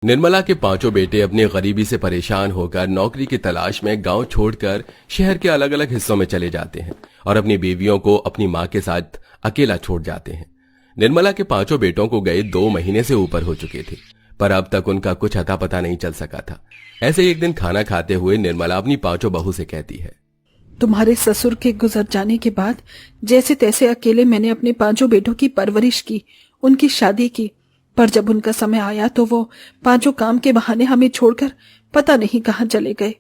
निर्मला के पांचों बेटे अपनी गरीबी से परेशान होकर नौकरी की तलाश में गांव छोड़कर शहर के अलग अलग हिस्सों में चले जाते हैं और अपनी बीवियों को अपनी मां के साथ अकेला छोड़ जाते हैं। निर्मला के पांचों बेटों को गए 2 महीने से ऊपर हो चुके थे, पर अब तक उनका कुछ अता पता नहीं चल सका था। ऐसे ही एक दिन खाना खाते हुए निर्मला अपनी पांचों बहू से कहती है, तुम्हारे ससुर के गुजर जाने के बाद जैसे तैसे अकेले मैंने अपने पांचों बेटों की परवरिश की, उनकी शादी की, पर जब उनका समय आया तो वो पांचों काम के बहाने हमें छोड़कर पता नहीं कहां चले गए।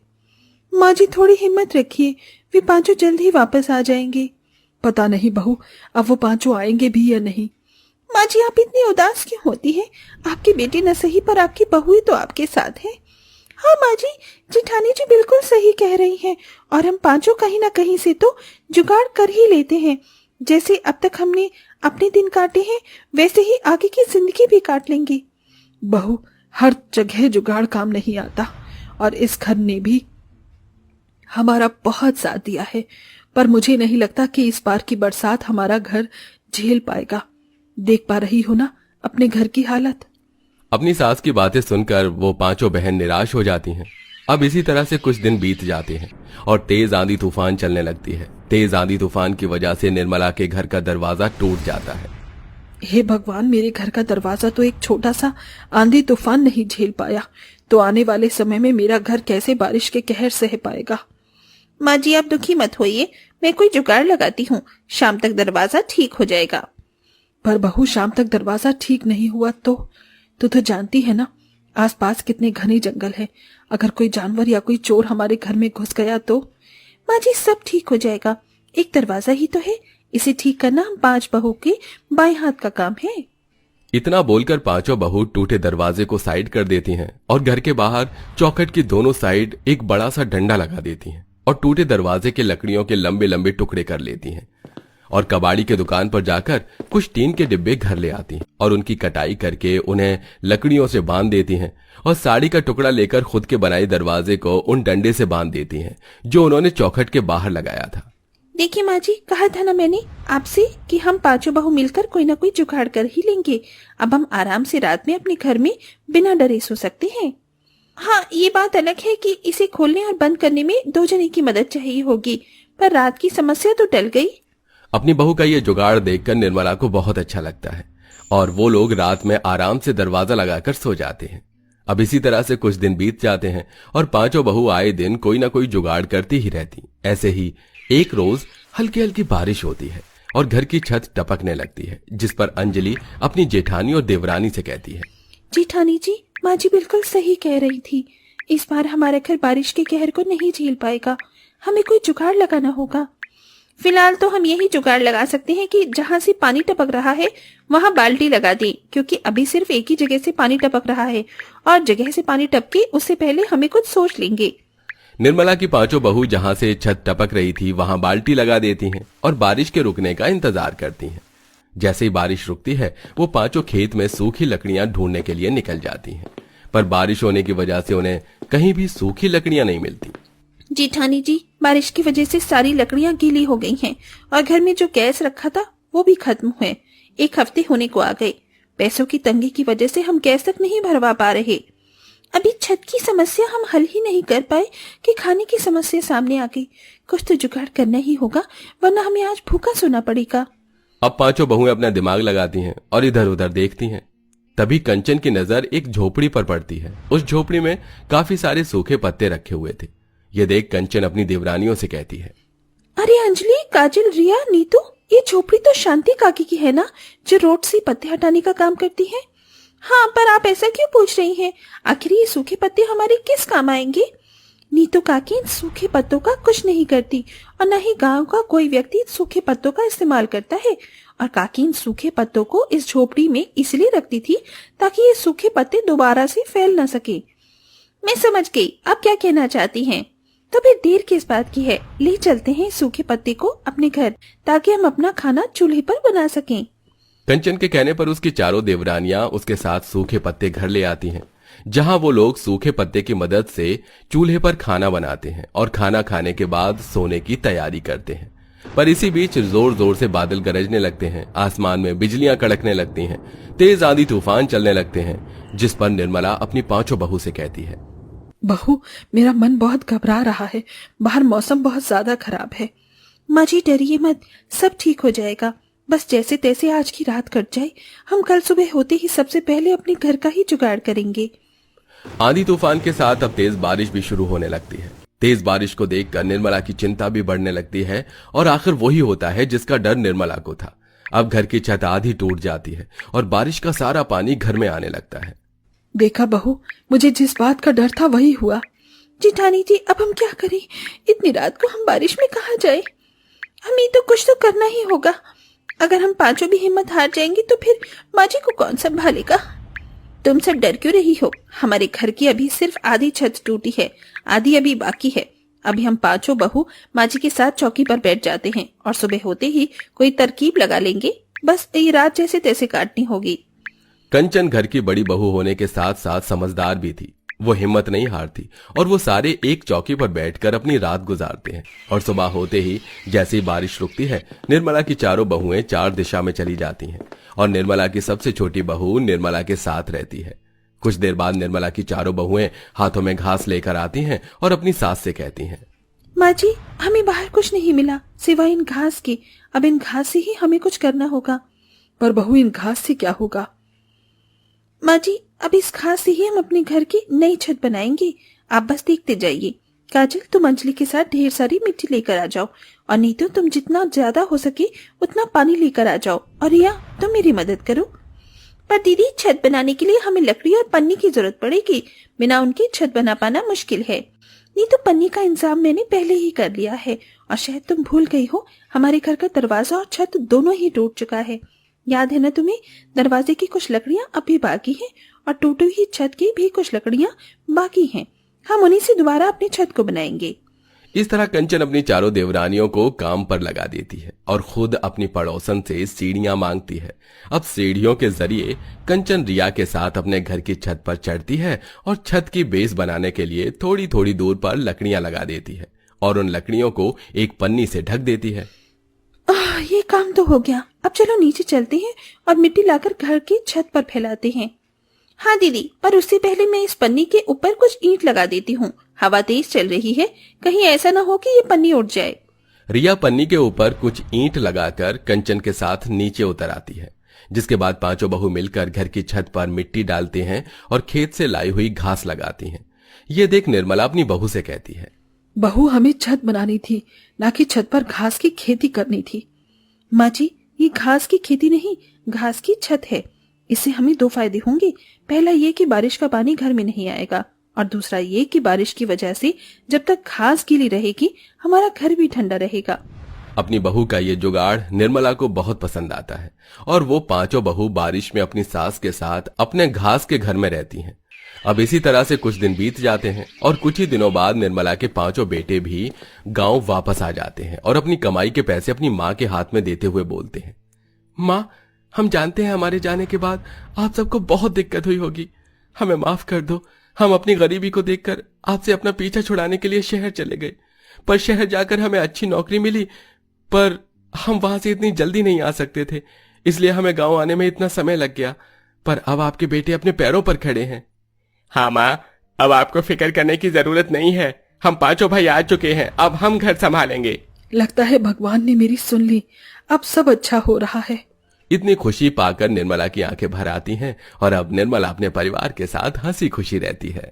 माँ जी थोड़ी हिम्मत रखिए, वे पांचों जल्द ही वापस आ जाएंगे। पता नहीं बहू, अब वो पांचों आएंगे भी या नहीं। माँ जी आप इतनी उदास क्यों होती हैं? आपकी बेटी न सही पर आपकी बहू ही तो आपके साथ है। हाँ माँ जी, जिठानी जी बिल्कुल सही कह रही हैं, और हम पांचों कहीं ना कहीं से तो जुगाड़ कर ही लेते हैं। जैसे अब तक हमने अपने दिन काटे हैं, वैसे ही आगे की जिंदगी भी काट लेंगे। बहू, हर जगह जुगाड़ काम नहीं आता, और इस घर ने भी हमारा बहुत साथ दिया है, पर मुझे नहीं लगता कि इस बार की बरसात हमारा घर झेल पाएगा। देख पा रही हो ना अपने घर की हालत। अपनी सास की बातें सुनकर वो पांचों बहन निराश हो जाती हैं। अब इसी तरह से कुछ दिन बीत जाते हैं और तेज आंधी तूफान चलने लगती है। तेज आंधी तूफान की वजह से निर्मला के घर का दरवाजा टूट जाता है। हे भगवान, मेरे घर का दरवाजा तो एक छोटा सा आंधी तूफान नहीं झेल पाया, तो आने वाले समय में मेरा घर कैसे बारिश के कहर सह पाएगा। माँ जी आप दुखी मत होइए, मैं कोई जुगाड़ लगाती हूँ, शाम तक दरवाजा ठीक हो जाएगा। पर बहू, शाम तक दरवाजा ठीक नहीं हुआ तो तू जानती है ना आसपास कितने घने जंगल है। अगर कोई जानवर या कोई चोर हमारे घर में घुस गया तो। माँ जी सब ठीक हो जाएगा, एक दरवाजा ही तो है, इसे ठीक करना हम 5 बहू के बाएं हाथ का काम है। इतना बोलकर पांचों बहू टूटे दरवाजे को साइड कर देती हैं और घर के बाहर चौखट की दोनों साइड एक बड़ा सा डंडा लगा देती हैं और टूटे दरवाजे के लकड़ियों के लंबे लंबे टुकड़े कर लेती हैं और कबाड़ी के दुकान पर जाकर कुछ टीन के डिब्बे घर ले आती हैं और उनकी कटाई करके उन्हें लकड़ियों से बांध देती हैं और साड़ी का टुकड़ा लेकर खुद के बनाए दरवाजे को उन डंडे से बांध देती हैं जो उन्होंने चौखट के बाहर लगाया था। देखिए माँ जी, कहा था ना मैंने आपसे कि हम पांचों बहू मिलकर कोई ना कोई जुगाड़ कर ही लेंगे। अब हम आराम से रात में अपने घर में बिना डरे सो सकते हैं। हाँ, ये बात अलग है कि इसे खोलने और बंद करने में 2 जने की मदद चाहिए होगी, पर रात की समस्या तो टल गई। अपनी बहू का ये जुगाड़ देखकर निर्मला को बहुत अच्छा लगता है और वो लोग रात में आराम से दरवाजा लगाकर सो जाते हैं। अब इसी तरह से कुछ दिन बीत जाते हैं और पांचों बहू आए दिन कोई ना कोई जुगाड़ करती ही रहती। ऐसे ही एक रोज हल्की हल्की बारिश होती है और घर की छत टपकने लगती है, जिस पर अंजलि अपनी जेठानी और देवरानी से कहती है, जेठानी जी, माँ जी बिल्कुल सही कह रही थी, इस बार हमारा घर बारिश के कहर को नहीं झेल पाएगा, हमें कोई जुगाड़ लगाना होगा। फिलहाल तो हम यही जुगाड़ लगा सकते हैं कि जहाँ से पानी टपक रहा है वहाँ बाल्टी लगा दी, क्योंकि अभी सिर्फ एक ही जगह से पानी टपक रहा है और जगह से पानी टपके उससे पहले हमें कुछ सोच लेंगे। निर्मला की पांचों बहू जहाँ से छत टपक रही थी वहां बाल्टी लगा देती हैं और बारिश के रुकने का इंतजार करती हैं। जैसे ही बारिश रुकती है वो पांचों खेत में सूखी लकड़ियां ढूंढने के लिए निकल जाती हैं, पर बारिश होने की वजह से उन्हें कहीं भी सूखी लकड़ियां नहीं मिलती। जेठानी जी, बारिश की वजह से सारी लकड़ियां गीली हो गई हैं और घर में जो गैस रखा था वो भी खत्म हुए। 1 हफ्ते होने को आ गए। पैसों की तंगी की वजह से हम गैस तक नहीं भरवा पा रहे। अभी छत की समस्या हम हल ही नहीं कर पाए कि खाने की समस्या सामने आ गई। कुछ तो जुगाड़ करना ही होगा, वरना हमें आज भूखा सोना पड़ेगा। अब पांचों बहुएं अपना दिमाग लगाती हैं और इधर उधर देखती हैं। तभी कंचन की नजर एक झोपड़ी पर पड़ती है। उस झोपड़ी में काफी सारे सूखे पत्ते रखे हुए थे। ये देख कंचन अपनी देवरानियों से कहती है, अरे अंजलि, काजल, रिया, नीतू, ये झोपड़ी तो शांति काकी की है ना, जो रोड से पत्ते हटाने का काम करती है। हाँ, पर आप ऐसा क्यों पूछ रही हैं? आखिर ये सूखे पत्ते हमारे किस काम आएंगे? नीतू काकी इन सूखे पत्तों का कुछ नहीं करती और न ही गांव का कोई व्यक्ति सूखे पत्तों का इस्तेमाल करता है। और काकी इन सूखे पत्तों को इस झोपड़ी में इसलिए रखती थी ताकि ये सूखे पत्ते दोबारा से फैल न सके। मैं समझ गई, आप क्या कहना चाहती हैं। तो फिर देर किस बात की है, ले चलते हैं सूखे पत्ते को अपने घर, ताकि हम अपना खाना चूल्हे पर बना सकें। कंचन के कहने पर उसकी चारों देवरानियां उसके साथ सूखे पत्ते घर ले आती हैं, जहां वो लोग सूखे पत्ते की मदद से चूल्हे पर खाना बनाते हैं और खाना खाने के बाद सोने की तैयारी करते हैं। पर इसी बीच जोर जोर से बादल गरजने लगते हैं, आसमान में बिजलियां कड़कने लगती हैं, तेज आंधी तूफान चलने लगते हैं, जिस पर निर्मला अपनी पांचों बहू से कहती है, बहू, मेरा मन बहुत घबरा रहा है। बाहर मौसम बहुत ज्यादा खराब है। माँ जी डरिए मत, सब ठीक हो जाएगा। बस जैसे तैसे आज की रात कट जाए। हम कल सुबह होते ही सबसे पहले अपने घर का ही जुगाड़ करेंगे। आंधी तूफान के साथ अब तेज बारिश भी शुरू होने लगती है। तेज बारिश को देखकर निर्मला की चिंता भी बढ़ने लगती है और आखिर वही होता है जिसका डर निर्मला को था। अब घर की छत आधी टूट जाती है और बारिश का सारा पानी घर में आने लगता है। देखा बहू, मुझे जिस बात का डर था वही हुआ। जिठानी जी, अब हम क्या करें? इतनी रात को हम बारिश में कहाँ जाए? हमें तो कुछ तो करना ही होगा। अगर हम पांचों भी हिम्मत हार जाएंगे तो फिर माँ जी को कौन संभालेगा? तुम सब डर क्यों रही हो? हमारे घर की अभी सिर्फ आधी छत टूटी है, आधी अभी बाकी है। अभी हम पांचों बहू माँ जी के साथ चौकी पर बैठ जाते हैं और सुबह होते ही कोई तरकीब लगा लेंगे। बस ये रात जैसे तैसे काटनी होगी। कंचन घर की बड़ी बहू होने के साथ साथ समझदार भी थी। वो हिम्मत नहीं हारती और वो सारे एक चौकी पर बैठकर अपनी रात गुजारते हैं। और सुबह होते ही जैसे ही बारिश रुकती है, निर्मला की चारों बहुएं चार दिशा में चली जाती हैं और निर्मला की सबसे छोटी बहू निर्मला के साथ रहती है। कुछ देर बाद निर्मला की चारों बहुएं हाथों में घास लेकर आती हैं और अपनी सास से कहती हैं, माँ जी, हमें बाहर कुछ नहीं मिला सिवाय इन घास के। अब इन घास से ही हमें कुछ करना होगा। पर बहू, इन घास से क्या होगा? माँ जी, अब इस घास से ही हम अपने घर की नई छत बनाएंगे। आप बस देखते जाइए। काजल, तुम अंजलि के साथ ढेर सारी मिट्टी लेकर आ जाओ और नीतू, तुम जितना ज्यादा हो सके उतना पानी लेकर आ जाओ। और रिया, तुम मेरी मदद करो। पर दीदी, छत बनाने के लिए हमें लकड़ी और पन्नी की जरूरत पड़ेगी। बिना उनके छत बना पाना मुश्किल है। नीतू, पन्नी का इंतजाम मैंने पहले ही कर लिया है। और शायद तुम भूल गई हो, हमारे घर का दरवाजा और छत दोनों ही टूट चुका है। याद है ना तुम्हें? दरवाजे की कुछ लकड़ियां अभी बाकी हैं और टूटी हुई छत की भी कुछ लकड़ियां बाकी हैं। हम उन्हीं से दोबारा अपनी छत को बनाएंगे। इस तरह कंचन अपनी चारों देवरानियों को काम पर लगा देती है और खुद अपनी पड़ोसन से सीढ़ियां मांगती है। अब सीढ़ियों के जरिए कंचन रिया के साथ अपने घर की छत पर चढ़ती है और छत की बेस बनाने के लिए थोड़ी थोड़ी दूर पर लकड़ियां लगा देती है और उन लकड़ियों को एक पन्नी से ढक देती है। ये काम तो हो गया। अब चलो नीचे चलते हैं और मिट्टी लाकर घर की छत पर फैलाते हैं। हाँ दीदी, पर उससे पहले मैं इस पन्नी के ऊपर कुछ ईंट लगा देती हूँ। हवा तेज चल रही है, कहीं ऐसा न हो कि ये पन्नी उड़ जाए। रिया पन्नी के ऊपर कुछ ईंट लगाकर कंचन के साथ नीचे उतर आती है, जिसके बाद पांचों बहू मिलकर घर की छत पर मिट्टी डालते हैं और खेत से लाई हुई घास लगाती हैं। ये देख निर्मला अपनी बहू से कहती है, बहू, हमें छत बनानी थी, ना कि छत पर घास की खेती करनी थी। माँ जी, ये घास की खेती नहीं, घास की छत है। इससे हमें दो फायदे होंगे। पहला ये कि बारिश का पानी घर में नहीं आएगा और दूसरा ये कि बारिश की वजह से जब तक घास गीली रहेगी हमारा घर भी ठंडा रहेगा। अपनी बहू का ये जुगाड़ निर्मला को बहुत पसंद आता है और वो पांचों बहू बारिश में अपनी सास के साथ अपने घास के घर में रहती हैं। अब इसी तरह से कुछ दिन बीत जाते हैं और कुछ ही दिनों बाद निर्मला के पांचों बेटे भी गांव वापस आ जाते हैं और अपनी कमाई के पैसे अपनी माँ के हाथ में देते हुए बोलते हैं, माँ, हम जानते हैं हमारे जाने के बाद आप सबको बहुत दिक्कत हुई होगी। हमें माफ कर दो। हम अपनी गरीबी को देखकर आपसे अपना पीछा छुड़ाने के लिए शहर चले गए, पर शहर जाकर हमें अच्छी नौकरी मिली, पर हम वहां से इतनी जल्दी नहीं आ सकते थे, इसलिए हमें गांव आने में इतना समय लग गया। पर अब आपके बेटे अपने पैरों पर खड़े हैं। हाँ माँ, अब आपको फिक्र करने की जरूरत नहीं है। हम पांचों भाई आ चुके हैं, अब हम घर संभालेंगे। लगता है भगवान ने मेरी सुन ली। अब सब अच्छा हो रहा है। इतनी खुशी पाकर निर्मला की आंखें भर आती हैं और अब निर्मला अपने परिवार के साथ हंसी खुशी रहती है।